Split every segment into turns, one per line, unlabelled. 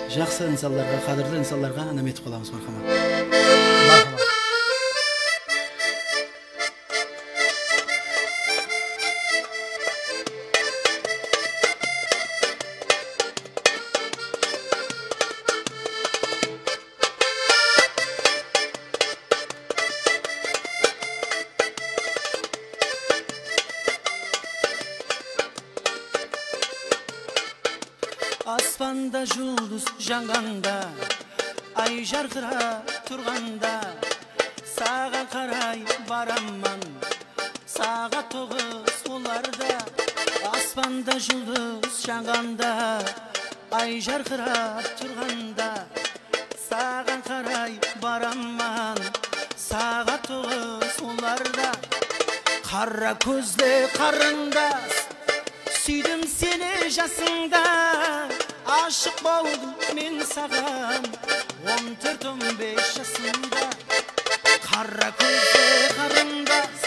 жақсы инсанларға, қадірлі инсанларға анам етіп қаламыз, мархамат.
Мархамат.
Аспанда жұлдыз жаңғанда, ай жарқыра тұрғанда, саған қарай бараман, саға тоғыз оларда. Аспанда жұлдыз жаңғанда, ай жарқыра тұрғанда, саған қарай бараман, саға тоғыз оларда. Қара көзлі қарындас, сүйдім сені жасыңда, ашық болдым мен саған 14-15 жасымда. Қара көзлі қарындас,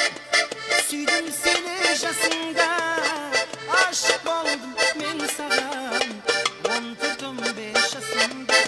сүйдім сені жасыңда, ашық болдым мен саған 14-15 жасымда.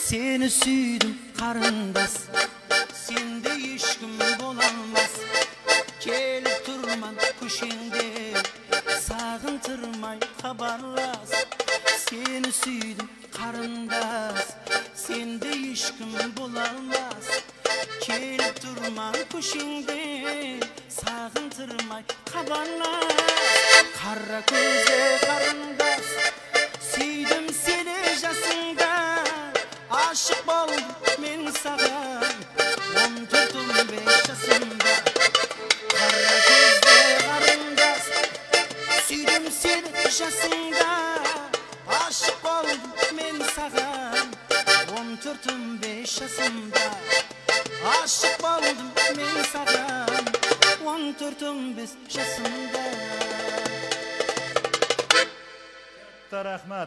Seni sүйдім қарындас, сенде ешкім боламас. Келіп тұрман көшеңде, сағындырмай хабарлас. Seni sүйдім қарындас, сенде ешкім боламас. Келіп тұрман көшеңде, сағындырмай хабарлас. Қара көзлі қарындас, сүйдім сені жасыңда, ашық болдым мен саған 14-15 жасымда. Қара көзлі қарындас, сүйдім сені жасыңда, ашық болдым мен саған 14-15 жасымда. Ашық болдым мен саған 14-15 жасымда.
Рахмат.